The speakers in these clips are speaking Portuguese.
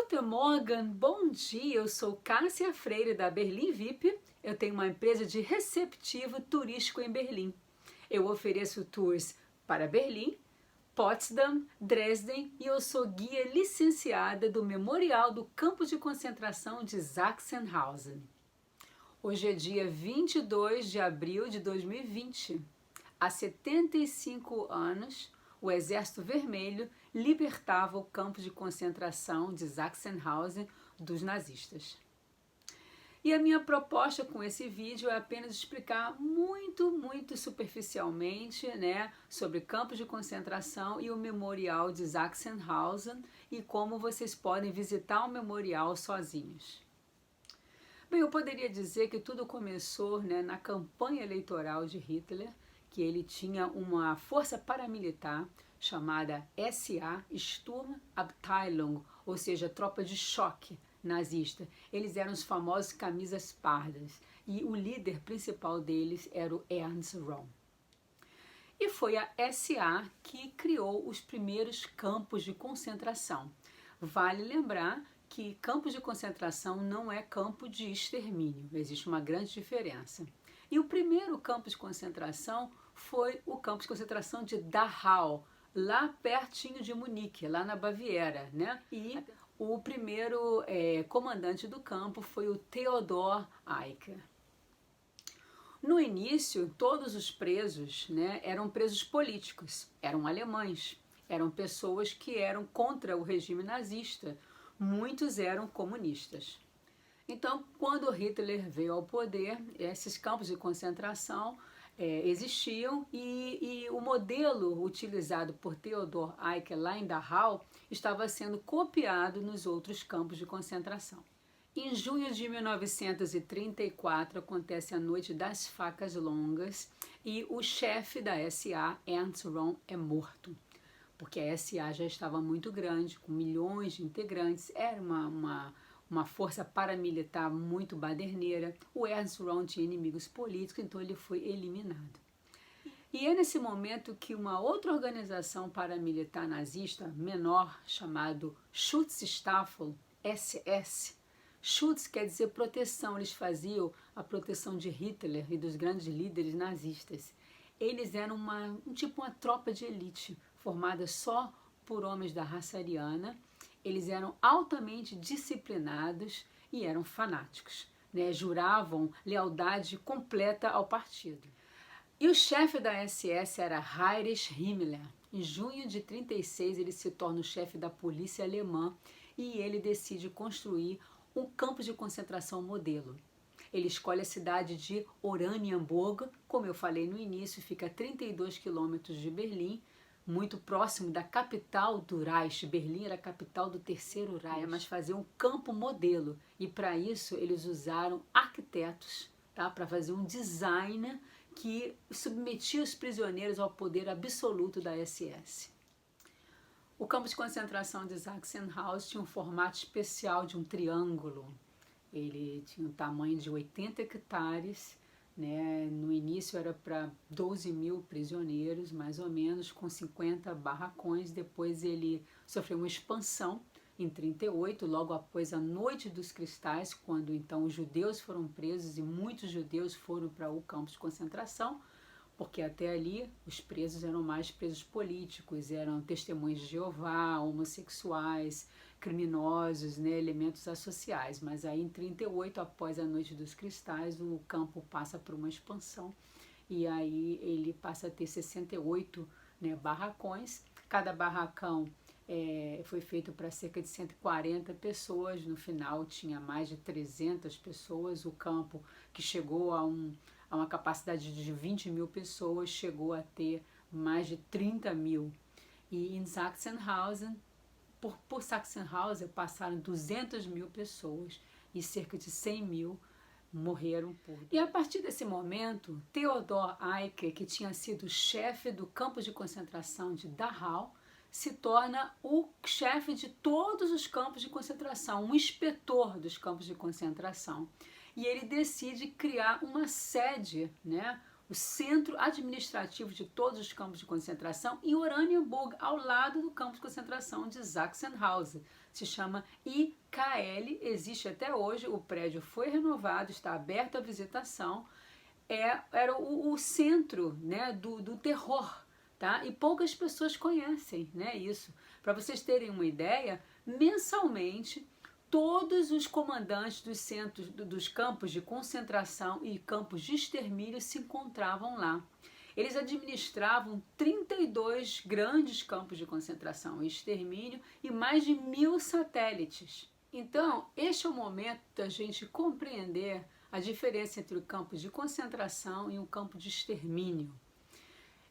Guten Morgen, bom dia, eu sou Cássia Freire da Berlim VIP, eu tenho uma empresa de receptivo turístico em Berlim. Eu ofereço tours para Berlim, Potsdam, Dresden e eu sou guia licenciada do Memorial do Campo de Concentração de Sachsenhausen. Hoje é dia 22 de abril de 2020. Há 75 anos, o Exército Vermelho libertava o campo de concentração de Sachsenhausen dos nazistas. E a minha proposta com esse vídeo é apenas explicar muito superficialmente, sobre campos de concentração e o Memorial de Sachsenhausen e como vocês podem visitar o memorial sozinhos. Bem, eu poderia dizer que tudo começou na campanha eleitoral de Hitler, que ele tinha uma força paramilitar chamada SA, Sturmabteilung, ou seja, tropa de choque nazista. Eles eram os famosos camisas pardas e o líder principal deles era o Ernst Röhm. E foi a SA que criou os primeiros campos de concentração. Vale lembrar que campos de concentração não é campo de extermínio, existe uma grande diferença. E o primeiro campo de concentração foi o campo de concentração de Dachau, lá pertinho de Munique, lá na Baviera, E o primeiro comandante do campo foi o Theodor Eicke. No início, todos os presos eram presos políticos, eram alemães, eram pessoas que eram contra o regime nazista, muitos eram comunistas. Então, quando Hitler veio ao poder, esses campos de concentração existiam e o modelo utilizado por Theodor Eicke lá em Dachau estava sendo copiado nos outros campos de concentração. Em junho de 1934 acontece a Noite das Facas Longas e o chefe da SA, Ernst Röhm, é morto, porque a SA já estava muito grande, com milhões de integrantes, era uma força paramilitar muito baderneira. O Ernst Röhm tinha inimigos políticos, então ele foi eliminado. E é nesse momento que uma outra organização paramilitar nazista menor, chamado Schutzstaffel, SS, Schutz quer dizer proteção, eles faziam a proteção de Hitler e dos grandes líderes nazistas. Eles eram uma tropa de elite, formada só por homens da raça ariana. Eles eram altamente disciplinados e eram fanáticos, juravam lealdade completa ao partido. E o chefe da SS era Heinrich Himmler. Em junho de 1936 ele se torna o chefe da polícia alemã e ele decide construir um campo de concentração modelo. Ele escolhe a cidade de Oranienburg, como eu falei no início, fica a 32 quilômetros de Berlim, muito próximo da capital do Reich. Berlim era a capital do Terceiro Reich, mas fazia um campo modelo. E para isso eles usaram arquitetos, para fazer um design que submetia os prisioneiros ao poder absoluto da SS. O campo de concentração de Sachsenhausen tinha um formato especial de um triângulo. Ele tinha um tamanho de 80 hectares, No início era para 12 mil prisioneiros, mais ou menos, com 50 barracões. Depois ele sofreu uma expansão em 1938, logo após a Noite dos Cristais, quando então os judeus foram presos e muitos judeus foram para o campo de concentração, porque até ali os presos eram mais presos políticos, eram testemunhas de Jeová, homossexuais, criminosos, elementos associais. Mas aí em 1938, após a Noite dos Cristais, o campo passa por uma expansão e aí ele passa a ter 68 barracões. Cada barracão foi feito para cerca de 140 pessoas, no final tinha mais de 300 pessoas. O campo, que chegou a uma capacidade de 20 mil pessoas, chegou a ter mais de 30 mil. E em Sachsenhausen, por Sachsenhausen passaram 200 mil pessoas e cerca de 100 mil morreram por. E a partir desse momento, Theodor Eicke, que tinha sido chefe do campo de concentração de Dachau, se torna o chefe de todos os campos de concentração, um inspetor dos campos de concentração. E ele decide criar uma sede, o centro administrativo de todos os campos de concentração, e Oranienburg, ao lado do campo de concentração de Sachsenhausen. Se chama IKL, existe até hoje, o prédio foi renovado, está aberto à visitação. Era o centro, né, do terror, tá? E poucas pessoas conhecem, né, isso. Para vocês terem uma ideia, mensalmente todos os comandantes dos centros, dos campos de concentração e campos de extermínio se encontravam lá. Eles administravam 32 grandes campos de concentração e extermínio e mais de 1000 satélites. Então, este é o momento da gente compreender a diferença entre o campo de concentração e o campo de extermínio.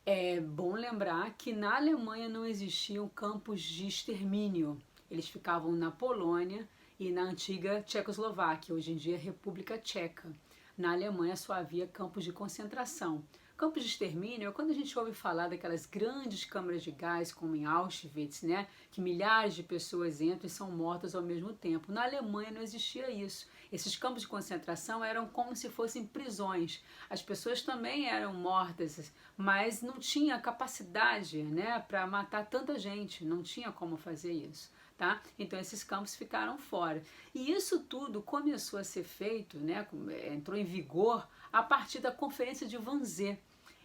É bom lembrar que na Alemanha não existiam campos de extermínio. Eles ficavam na Polônia e na antiga Tchecoslováquia, hoje em dia República Tcheca. Na Alemanha só havia campos de concentração. Campos de extermínio é quando a gente ouve falar daquelas grandes câmaras de gás, como em Auschwitz, né, que milhares de pessoas entram e são mortas ao mesmo tempo. Na Alemanha não existia isso. Esses campos de concentração eram como se fossem prisões. As pessoas também eram mortas, mas não tinha capacidade, né, para matar tanta gente, não tinha como fazer isso. Tá? Então esses campos ficaram fora. E isso tudo começou a ser feito, né, entrou em vigor a partir da Conferência de Wannsee.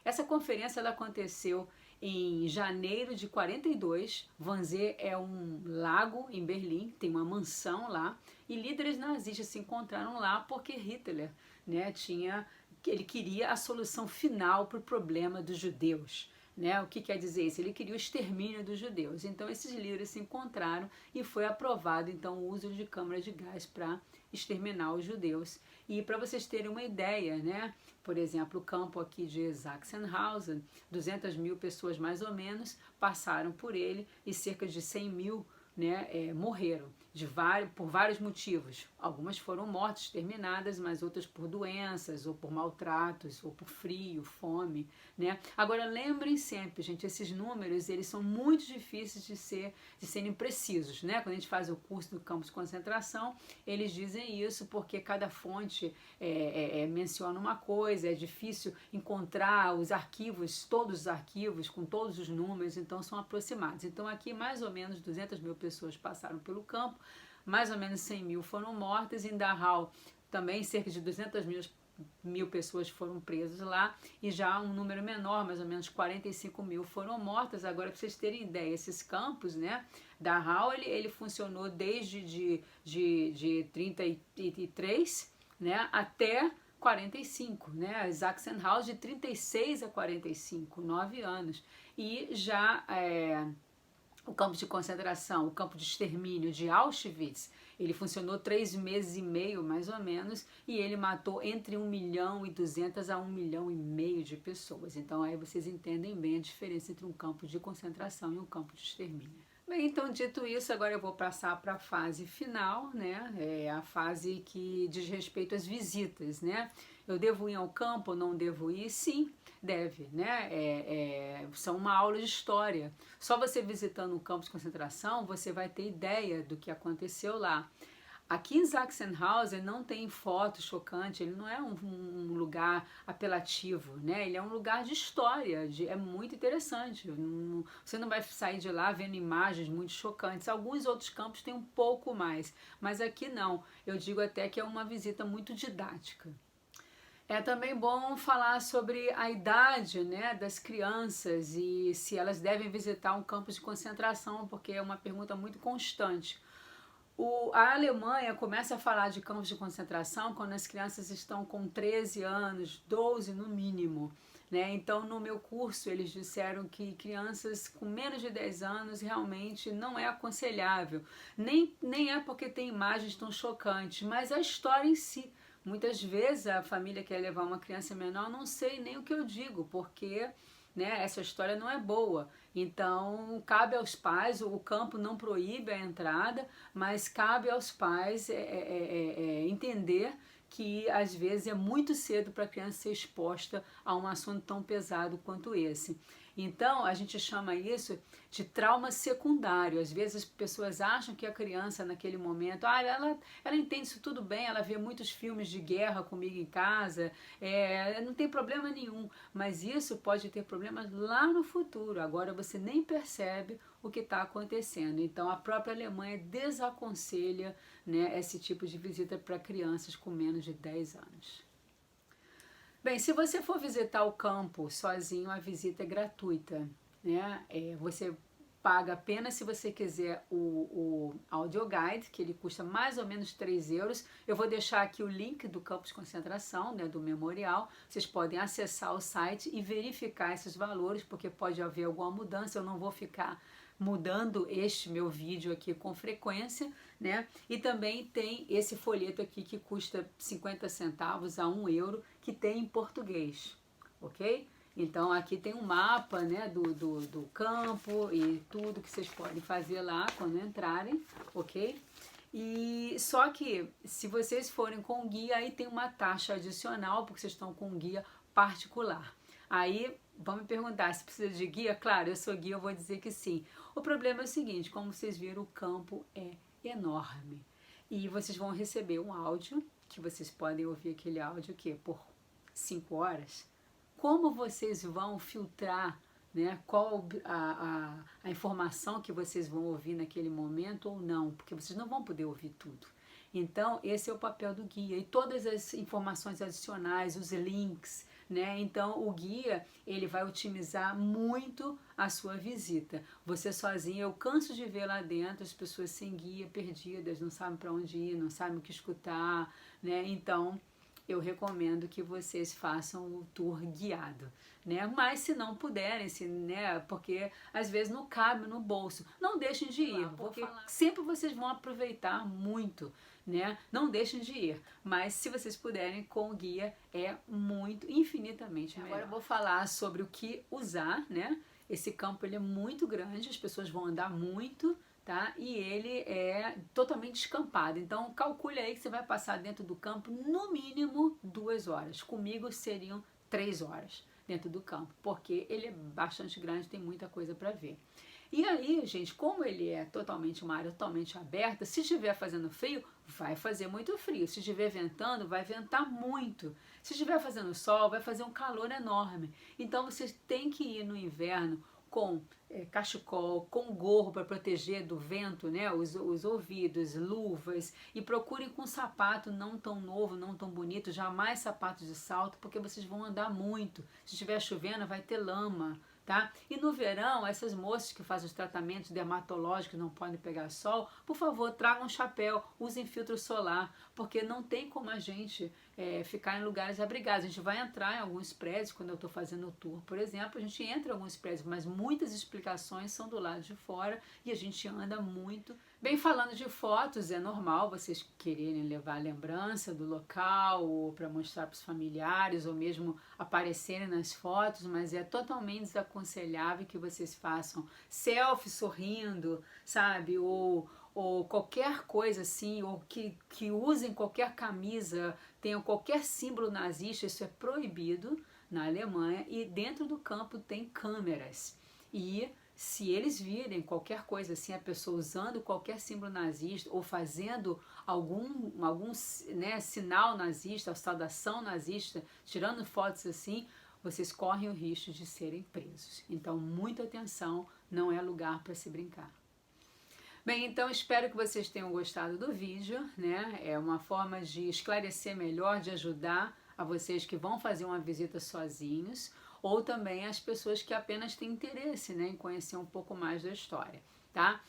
Essa conferência ela aconteceu em janeiro de 42. Wannsee é um lago em Berlim, tem uma mansão lá, e líderes nazistas se encontraram lá porque Hitler, né, ele queria a solução final para o problema dos judeus. Né? O que quer dizer isso? Ele queria o extermínio dos judeus. Então esses líderes se encontraram e foi aprovado então o uso de câmaras de gás para exterminar os judeus. E para vocês terem uma ideia, né? Por exemplo, o campo aqui de Sachsenhausen, 200.000 pessoas mais ou menos passaram por ele e cerca de 100.000, né, morreram por vários motivos. Algumas foram mortas, exterminadas, mas outras por doenças, ou por maltratos, ou por frio, fome, né? Agora lembrem sempre, gente, esses números eles são muito difíceis de serem precisos, né? Quando a gente faz o curso do campo de concentração, eles dizem isso porque cada fonte menciona uma coisa, é difícil encontrar os arquivos, todos os arquivos com todos os números, então são aproximados. Então aqui mais ou menos 200.000 pessoas passaram pelo campo, mais ou menos 100.000 foram mortas. Em Dachau também cerca de 200.000 pessoas foram presas lá, e já um número menor, mais ou menos 45.000 foram mortas. Agora, para vocês terem ideia, esses campos, né, Dachau ele funcionou desde de 33, né, até 45, né, Sachsenhausen de 36 a 45, 9 anos, e já o campo de concentração, o campo de extermínio de Auschwitz, ele funcionou 3 meses e meio, mais ou menos, e ele matou entre 1.200.000 a 1,5 milhão de pessoas. Então aí vocês entendem bem a diferença entre um campo de concentração e um campo de extermínio. Bem, então dito isso, agora eu vou passar para a fase final, né? A fase que diz respeito às visitas, né? Eu devo ir ao campo ou não devo ir? Sim, deve, né? São uma aula de história. Só você visitando um campo de concentração, você vai ter ideia do que aconteceu lá. Aqui em Sachsenhausen não tem foto chocante, ele não é um lugar apelativo, né? Ele é um lugar de história, é muito interessante. Você não vai sair de lá vendo imagens muito chocantes. Alguns outros campos têm um pouco mais, mas aqui não. Eu digo até que é uma visita muito didática. É também bom falar sobre a idade, né, das crianças e se elas devem visitar um campo de concentração, porque é uma pergunta muito constante. A Alemanha começa a falar de campos de concentração quando as crianças estão com 13 anos, 12 no mínimo, né? Então, no meu curso, eles disseram que crianças com menos de 10 anos realmente não é aconselhável. Nem é porque tem imagens tão chocantes, mas a história em si. Muitas vezes a família quer levar uma criança menor, não sei nem o que eu digo, porque, né, essa história não é boa. Então cabe aos pais, o campo não proíbe a entrada, mas cabe aos pais entender que às vezes é muito cedo para a criança ser exposta a um assunto tão pesado quanto esse. Então, a gente chama isso de trauma secundário. Às vezes as pessoas acham que a criança naquele momento, ela entende isso tudo bem, ela vê muitos filmes de guerra comigo em casa, não tem problema nenhum. Mas isso pode ter problemas lá no futuro. Agora você nem percebe o que está acontecendo. Então a própria Alemanha desaconselha, né, esse tipo de visita para crianças com menos de 10 anos. Bem, se você for visitar o campo sozinho, a visita é gratuita, né? Você paga apenas se você quiser o audio guide, que ele custa mais ou menos 3 euros. Eu vou deixar aqui o link do campo de concentração, né, do memorial. Vocês podem acessar o site e verificar esses valores, porque pode haver alguma mudança. Eu não vou ficar mudando este meu vídeo aqui com frequência, né? E também tem esse folheto aqui que custa 50 centavos a 1 euro, que tem em português, ok? Então aqui tem um mapa, né, do campo e tudo que vocês podem fazer lá quando entrarem, ok? E só que se vocês forem com guia, aí tem uma taxa adicional, porque vocês estão com um guia particular. Aí vão me perguntar se precisa de guia. Claro, eu sou guia, eu vou dizer que sim. O problema é o seguinte, como vocês viram, o campo é enorme. E vocês vão receber um áudio, que vocês podem ouvir aquele áudio aqui por 5 horas. Como vocês vão filtrar, né, qual a informação que vocês vão ouvir naquele momento ou não, porque vocês não vão poder ouvir tudo. Então, esse é o papel do guia. E todas as informações adicionais, os links, né? Então, o guia, ele vai otimizar muito a sua visita. Você sozinho, eu canso de ver lá dentro as pessoas sem guia, perdidas, não sabem para onde ir, não sabem o que escutar, né? Então, eu recomendo que vocês façam o tour guiado, né? Mas se não puderem, né? Porque às vezes não cabe no bolso, não deixem de ir, porque sempre vocês vão aproveitar muito, né? Não deixem de ir, mas se vocês puderem, com o guia é muito, infinitamente melhor. Agora eu vou falar sobre o que usar, né? Esse campo ele é muito grande, as pessoas vão andar muito, tá? E ele é totalmente descampado. Então calcule aí que você vai passar dentro do campo no mínimo 2 horas. Comigo seriam 3 horas dentro do campo, porque ele é bastante grande, tem muita coisa para ver. E aí, gente, como ele é totalmente uma área totalmente aberta, se estiver fazendo frio, vai fazer muito frio. Se estiver ventando, vai ventar muito. Se estiver fazendo sol, vai fazer um calor enorme. Então vocês têm que ir no inverno com cachecol, com gorro para proteger do vento, né, os ouvidos, luvas, e procurem com sapato não tão novo, não tão bonito, jamais sapatos de salto, porque vocês vão andar muito. Se estiver chovendo, vai ter lama, tá? E no verão, essas moças que fazem os tratamentos dermatológicos não podem pegar sol, por favor, tragam um chapéu, usem filtro solar, porque não tem como a gente ficar em lugares abrigados. A gente vai entrar em alguns prédios, quando eu estou fazendo o tour, por exemplo, a gente entra em alguns prédios, mas muitas explicações são do lado de fora e a gente anda muito. Bem, falando de fotos, é normal vocês quererem levar lembrança do local ou para mostrar para os familiares ou mesmo aparecerem nas fotos, mas é totalmente desaconselhável que vocês façam selfie sorrindo, sabe? Ou qualquer coisa assim, ou que usem qualquer camisa, tenham qualquer símbolo nazista, isso é proibido na Alemanha, e dentro do campo tem câmeras. E se eles virem qualquer coisa assim, a pessoa usando qualquer símbolo nazista ou fazendo algum né, sinal nazista, saudação nazista, tirando fotos assim, vocês correm o risco de serem presos. Então, muita atenção, não é lugar para se brincar. Bem, então espero que vocês tenham gostado do vídeo, né? É uma forma de esclarecer melhor, de ajudar a vocês que vão fazer uma visita sozinhos, ou também as pessoas que apenas têm interesse, né, em conhecer um pouco mais da história, tá?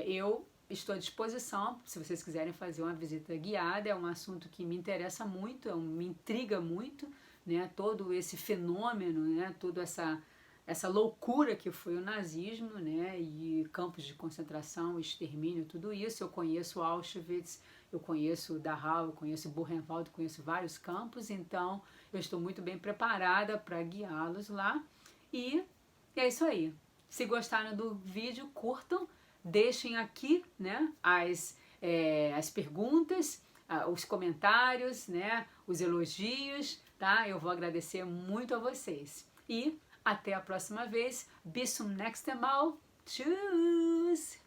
Eu estou à disposição, se vocês quiserem fazer uma visita guiada, é um assunto que me interessa muito, me intriga muito, né, todo esse fenômeno, né, toda essa loucura que foi o nazismo, né, e campos de concentração, extermínio, tudo isso. Eu conheço Auschwitz, eu conheço Dachau, eu conheço Buchenwald, conheço vários campos, então eu estou muito bem preparada para guiá-los lá. E é isso aí. Se gostaram do vídeo, curtam, deixem aqui, né, as perguntas, os comentários, né, os elogios, tá? Eu vou agradecer muito a vocês. E Até a próxima vez. Bis zum nächsten Mal. Tschüss!